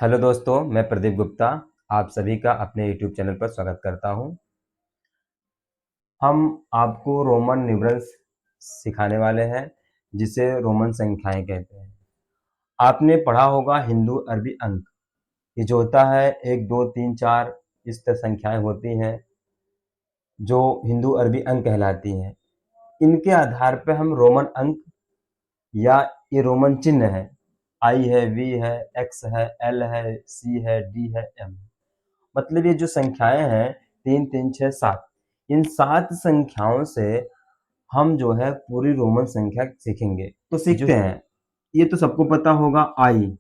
Hello दोस्तों, मैं प्रदीप गुप्ता आप सभी का अपने यूट्यूब चैनल पर स्वागत करता हूं। हम आपको रोमन न्यूमरल्स सिखाने वाले हैं, जिसे रोमन संख्याएं कहते हैं। आपने पढ़ा होगा हिंदू अरबी अंक। ये जो होता है 1 2 3 4 इस तरह संख्याएं होती हैं, जो हिंदू अरबी अंक कहलाती हैं। इनके आधार पर हम रोमन अंक या ये रोमन चिन्ह है, आई है, वी है, एक्स है, एल है, सी है, डी है, एम। मतलब ये जो संख्याएं हैं 3 3 6 7, इन 7 संख्याओं से हम जो है पूरी रोमन संख्या सीखेंगे। तो सीखते हैं। ये तो सबको पता होगा, आई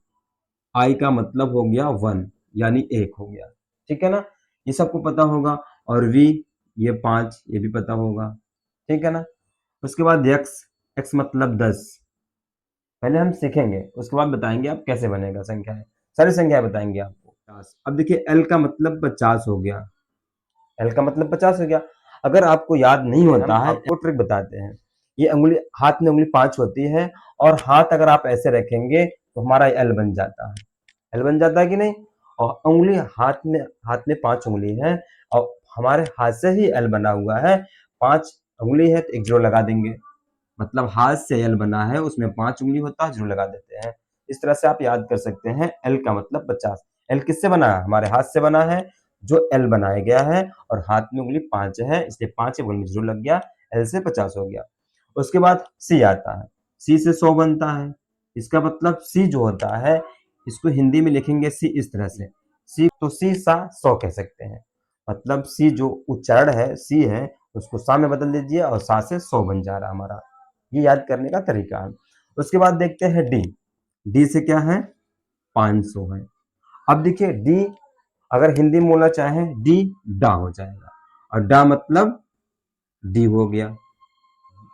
आई का मतलब हो गया 1, यानी 1 हो गया। ठीक है ना, ये सबको पता होगा। और वी, ये 5, ये भी पता होगा। ठीक है ना। उसके बाद एक्स, एक्स मतलब 10। पहले हम सीखेंगे, उसके बाद बताएंगे आप कैसे बनेगा संख्याएं। सारी संख्याएं बताएंगे आपको। 50। अब देखिए एल का मतलब 50 हो गया। एल का मतलब 50 हो गया। अगर आपको याद नहीं होता है, आपको ट्रिक बताते हैं। ये अंगुली, हाथ में उंगली 5 होती है, और हाथ अगर आप ऐसे रखेंगे तो हमारा एल बन जाता है। एल बन जाता है कि नहीं। और उंगली हाथ में 5 उंगली है, और हमारे हाथ से ही एल बना हुआ है। 5 उंगली है तो एक जीरो लगा देंगे। मतलब हाथ से एल बना है, उसमें 5 उंगली होता है, जीरो लगा देते हैं। इस तरह से आप याद कर सकते हैं। एल का मतलब 50। एल किससे बना है? हमारे हाथ से बना है, जो एल बनाया गया है, और हाथ में उंगली 5 है, इसलिए 5 के बगल में जीरो लग गया, एल से 50 हो गया। उसके बाद सी आता है। सी से 100 बनता है। इसका मतलब सी जो होता है, इसको हिंदी में लिखेंगे सी इस तरह से, सी तो सी सा 100 कह सकते हैं। मतलब सी जो उच्चारण है, सी है, उसको सा में बदल दीजिए और सा से 100 बन जा रहा हमारा। ये याद करने का तरीका है। उसके बाद देखते हैं डी। डी से क्या है? 500 है। अब देखिए डी, अगर हिंदी में बोलना चाहे, डी डा हो जाएगा। और डा मतलब डी हो गया।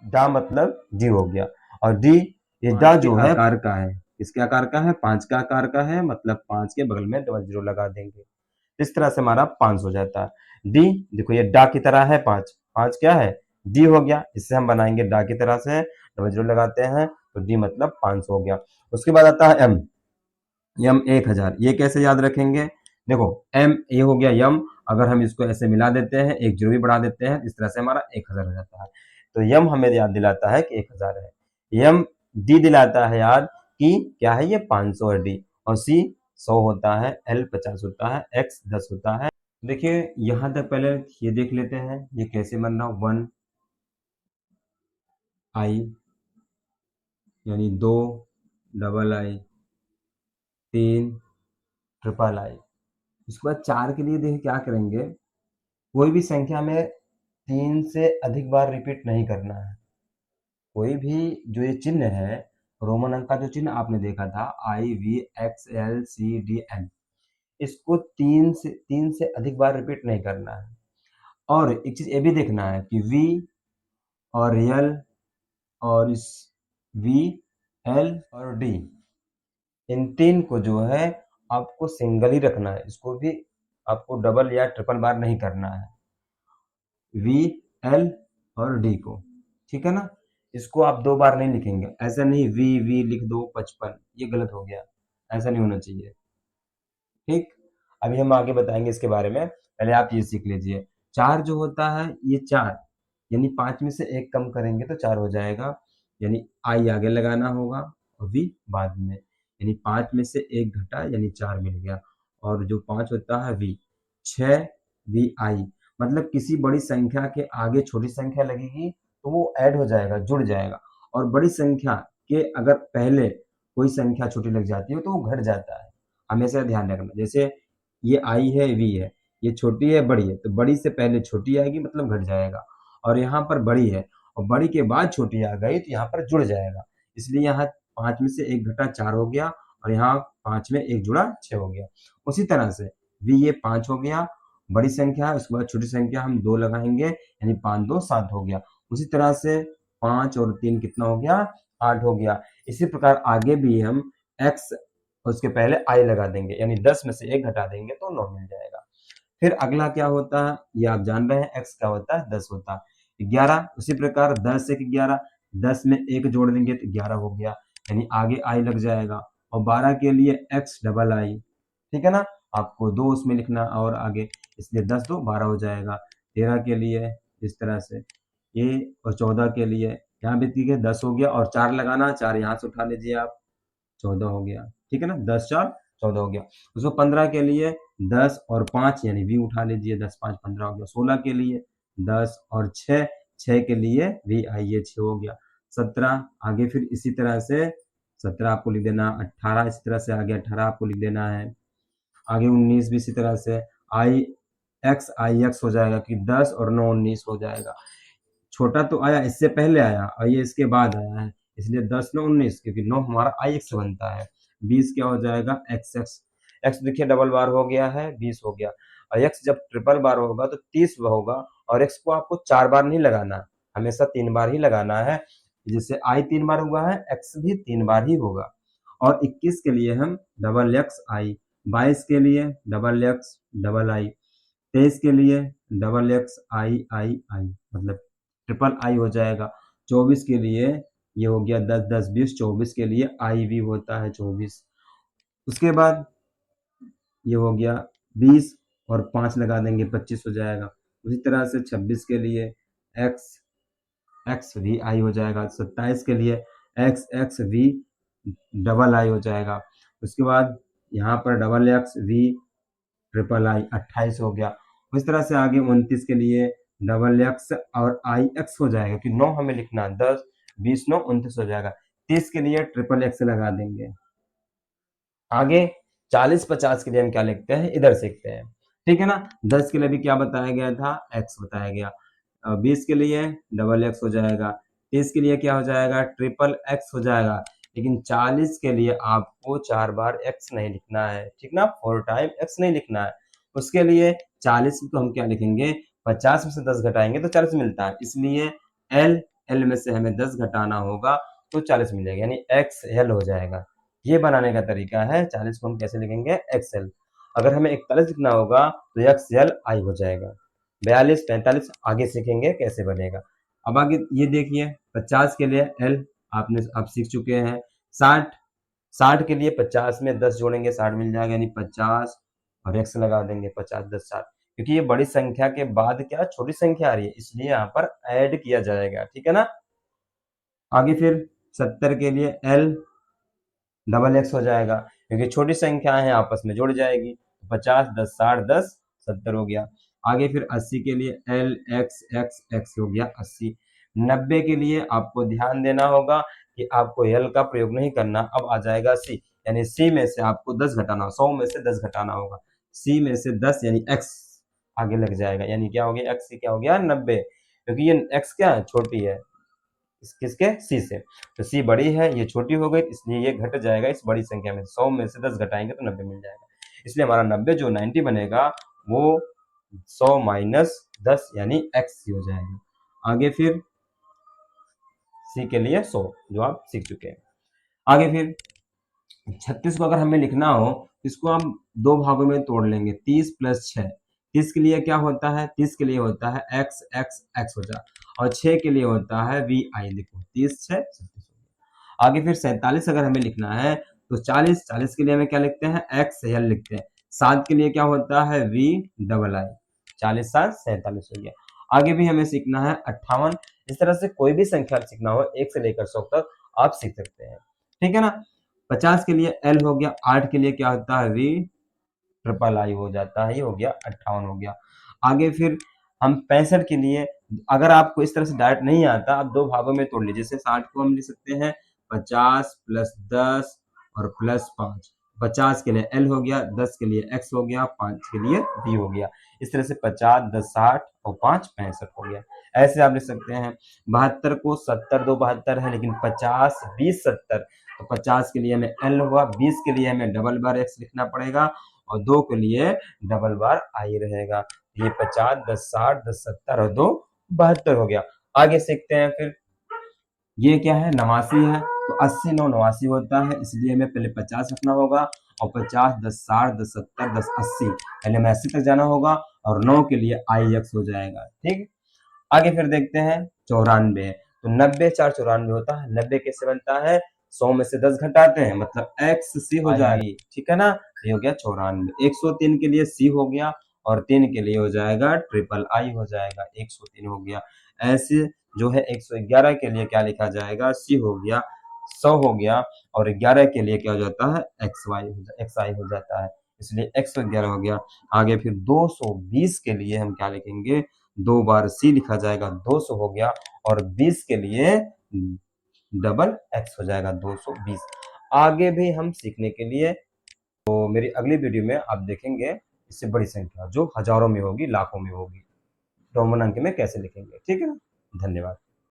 डा मतलब डी हो गया। और डी, ये डा जो है आकार का है। किसके आकार का है? 5 का आकार का है। मतलब 5 के बगल में डबल जीरो लगा देंगे। इस तरह से हमारा 5 हो जाता है। डी देखो, ये डा की तरह है। 5 5 क्या है? डी हो गया। इससे हम बनाएंगे डा की तरह से, डबल जीरो लगाते हैं तो डी मतलब 500 हो गया। उसके बाद आता है एम। यम 1000। ये कैसे याद रखेंगे? देखो एम, ये हो गया यम। अगर हम इसको ऐसे मिला देते हैं, एक जीरो भी बढ़ा देते हैं, इस तरह से हमारा 1000 हो जाता है। तो यम हमें याद दिलाता है कि 1000 है। यम डी दिलाता है याद कि क्या है ये? 500 है डी। और सी 100 होता है, एल 50 होता है, एक्स 10 होता है। देखिए यहां तक पहले ये देख लेते हैं ये कैसे बन रहा। 1 आई, यानी 2 डबल आई, 3 ट्रिपल आई। इसके बाद 4 के लिए देखिए क्या करेंगे, कोई भी संख्या में 3 से अधिक बार रिपीट नहीं करना है। कोई भी जो ये चिन्ह है, रोमन अंक का जो चिन्ह आपने देखा था, I V X L C D N, इसको 3 से अधिक बार रिपीट नहीं करना है। और एक चीज ये भी देखना है कि वी और एल और इस वी एल और डी, इन तीन को जो है आपको सिंगल ही रखना है। इसको भी आपको डबल या ट्रिपल बार नहीं करना है, वी एल और डी को। ठीक है ना। इसको आप 2 बार नहीं लिखेंगे। ऐसा नहीं वी वी लिख दो 55, ये गलत हो गया। ऐसा नहीं होना चाहिए। ठीक। अभी हम आगे बताएंगे इसके बारे में, पहले आप ये सीख लीजिए। 4 जो होता है, ये 4 यानी 5 में से 1 कम करेंगे तो 4 हो जाएगा। यानी आई आगे लगाना होगा और वी बाद में। यानी 5 में से 1 घटा, यानी 4 मिल गया। और जो 5 होता है वी, 6 वी आई। मतलब किसी बड़ी संख्या के आगे छोटी संख्या लगेगी तो वो ऐड हो जाएगा, जुड़ जाएगा। और बड़ी संख्या के अगर पहले कोई संख्या छोटी लग जाती है तो वो घट जाता है। हमेशा ध्यान रखना। जैसे ये आई है, वी है, ये छोटी है, बड़ी है, तो बड़ी से पहले छोटी आएगी मतलब घट जाएगा। और यहाँ पर बड़ी है और बड़ी के बाद छोटी आ गई तो यहाँ पर जुड़ जाएगा। इसलिए यहाँ 5 में से 1 घटा 4 हो गया, और यहाँ 5 में 1 जुड़ा 6 हो गया। उसी तरह से वी, ये 5 हो गया, बड़ी संख्या है, उसके बाद छोटी संख्या हम 2 लगाएंगे, यानी 5 2 7 हो गया। उसी तरह से 5 और 3 कितना हो गया? 8 हो गया। इसी प्रकार आगे भी हम x, उसके पहले i लगा देंगे, यानी 10 में से 1 घटा देंगे तो 9 मिल जाएगा। फिर अगला क्या होता है, ये आप जान रहे हैं, x क्या होता है? 10 होता है। 11, उसी प्रकार 10 से 11, 10 में 1 जोड़ देंगे तो 11 हो गया, यानी आगे i लग जाएगा। और 12 के लिए x डबल आई, ठीक है ना। आपको 2 उसमें लिखना और आगे, इसलिए 10 2 12 हो जाएगा। 13 के लिए इस तरह से ये, और 14 के लिए यहाँ भी ठीक है, 10 हो गया और 4 लगाना, 4 यहाँ से उठा लीजिए आप, 14 हो गया, ठीक है ना। 10 4 14 हो गया। उसको 15 के लिए 10 और 5 यानी भी उठा लीजिए, 10 5 15 हो गया। 16 के लिए 10 और 6, 6 के लिए भी आइए 6 हो गया। 17 आगे फिर इसी तरह से 17 आपको लिख देना, 18 इसी तरह से आगे 18 आपको लिख देना है। आगे 19 भी इसी तरह से आई एक्स हो जाएगा कि 10 और 9 19 हो जाएगा। छोटा तो आया इससे पहले आया और ये इसके बाद आया है, इसलिए 10 9 19, क्योंकि 9 हमारा आई एक्स से बनता है। 20 क्या हो जाएगा, एक्स एक्स। एक्स देखिए डबल बार हो गया है, 20 हो गया। और एक्स जब ट्रिपल बार होगा तो 30 होगा, और एक्स को आपको 4 बार नहीं लगाना, हमेशा 3 बार ही लगाना है। जैसे आई 3 बार हुआ है, एक्स भी 3 बार ही होगा। और 21 के लिए हम डबल एक्स आई, 22 के लिए डबल एक्स डबल आई, 23 के लिए डबल एक्स आई आई आई, मतलब ट्रिपल आई हो जाएगा। 24 के लिए ये हो गया 10 10 20, 24 के लिए आई भी होता है 24। उसके बाद ये हो गया 20 और 5 लगा देंगे 25 हो जाएगा। उसी तरह से 26 के लिए एक्स एक्स वी आई हो जाएगा। 27 के लिए X X V double I हो जाएगा। उसके बाद यहाँ पर double X V triple I 28 हो गया। उस तरह से आगे 29 के लिए डबल एक्स और आई एक्स हो जाएगा कि 9 हमें लिखना, 10 20 9 29 हो जाएगा। 30 के लिए ट्रिपल एक्स लगा देंगे। आगे 40 50 के लिए हम क्या लिखते हैं, इधर सीखते हैं, ठीक है ना। 10 के लिए भी क्या बताया गया था, एक्स बताया गया। 20 के लिए डबल एक्स हो जाएगा। 30 के लिए क्या हो जाएगा, ट्रिपल एक्स हो जाएगा। लेकिन 40 के लिए आपको 4 बार एक्स नहीं लिखना है, ठीक ना, 4 टाइम एक्स नहीं लिखना है। उसके लिए 40 को हम क्या लिखेंगे, 50 में से 10 घटाएंगे तो 40 मिलता है, इसलिए एल एल में से हमें 10 घटाना होगा तो 40 मिलेगा, यानी एक्स एल हो जाएगा। ये बनाने का तरीका है। 40 को हम कैसे लिखेंगे, एक्सएल। अगर हमें 41 लिखना होगा तो एक्सएल आई हो जाएगा। 42 45 आगे सीखेंगे कैसे बनेगा। अब आगे ये देखिए 50 के लिए एल आपने आप सीख चुके हैं। 60 60 के लिए 50 में 10 जोड़ेंगे 60 मिल जाएगा, यानी 50 और एक्स लगा देंगे, 50 10 60, क्योंकि ये बड़ी संख्या के बाद क्या छोटी संख्या आ रही है, इसलिए यहाँ पर ऐड किया जाएगा, ठीक है ना। आगे फिर 70 के लिए एल डबल एक्स हो जाएगा, क्योंकि छोटी संख्याएं आपस में जुड़ जाएगी। 50 10 60 10 70 हो गया। आगे फिर 80 के लिए एल एक्स एक्स एक्स हो गया 80। 90 के लिए आपको ध्यान देना होगा कि आपको एल का प्रयोग नहीं करना, अब आ जाएगा सी, यानी सी में से आपको 10 घटाना, 100 में से 10 घटाना होगा, सी में से 10 यानी एक्स आगे लग जाएगा, यानी क्या हो गया, एक्स क्या हो गया 90, क्योंकि ये एक्स क्या है, छोटी है किसके, सी से, तो सी बड़ी है ये छोटी हो गई, इसलिए ये घट जाएगा इस बड़ी संख्या में। 100 में से 10 घटाएंगे तो 90 मिल जाएगा, इसलिए हमारा 90 जो 90 बनेगा वो 100 माइनस 10 यानी एक्स हो जाएगा। आगे फिर सी के लिए 100 जो आप सीख चुके हैं। आगे फिर 36 को अगर हमें लिखना हो, इसको हम दो भागों में तोड़ लेंगे, 30 प्लस 6। 30 के लिए क्या होता है, 30 के लिए होता है एक्स एक्स एक्स हो जाए, और 6 के लिए होता है वी आई, देखो 30 6 36 हो गया। आगे फिर 47 अगर हमें लिखना है तो 40 40 के लिए हमें क्या लिखते हैं, एक्स एल लिखते हैं। 7 के लिए क्या होता है, वी डबल आई, 40 7 47 हो गया। आगे भी हमें सीखना है 58। इस तरह से कोई भी संख्या सीखना हो 1 से लेकर 100 तक आप सीख सकते हैं, ठीक है ना। 50 के लिए एल हो गया, 8 के लिए क्या होता है, वी ट्रिपल आई हो जाता है, ये हो गया 58 हो गया। आगे फिर हम 65 के लिए, अगर आपको इस तरह से डायरेक्ट नहीं आता, आप दो भागों में तोड़ लीजिए। जैसे 60 को हम लिख सकते हैं 50 प्लस 10 और प्लस 5। 50 के लिए एल हो गया, 10 के लिए एक्स हो गया, 5 के लिए वी हो गया। इस तरह से 50 10 60 और 5 65 हो गया। ऐसे आप लिख सकते हैं। 72 को 70 2 72 है, लेकिन 50 20 70, तो 50 के लिए हमें एल हुआ, 20 के लिए हमें डबल बार एक्स लिखना पड़ेगा, और 2 के लिए डबल बार आई रहेगा। ये 50 10 60 10 70 और 2 72 हो गया। आगे सीखते हैं फिर, ये क्या है, 89 है, तो 80 9 89 होता है, इसलिए हमें पहले 50 रखना होगा, और 50 10 60 10 70 10 80, पहले हमें 80 तक जाना होगा, और 9 के लिए आई एक्स हो जाएगा, ठीक। आगे फिर देखते हैं 94, तो 90 4 94 होता है। 90 कैसे बनता है, 100 में से 10 घटाते हैं मतलब एक्स सी हो जाएगी, ठीक है ना। ये हो गया 94। 103 के लिए सी हो गया और 3 के लिए हो जाएगा ट्रिपल आई हो जाएगा, 103 हो गया। ऐसे जो है 111 के लिए क्या लिखा जाएगा, सी हो गया, 100 हो गया और 11 के लिए क्या हो जाता है, एक्स आई हो जाता है, इसलिए 111 हो गया। आगे फिर 220 के लिए हम क्या लिखेंगे, 2 बार सी लिखा जाएगा, 200 हो गया और 20 के लिए डबल एक्स हो जाएगा 220। आगे भी हम सीखने के लिए तो मेरी अगली वीडियो में आप देखेंगे इससे बड़ी संख्या जो हजारों में होगी, लाखों में होगी, रोमन अंक में कैसे लिखेंगे, ठीक है ना। धन्यवाद।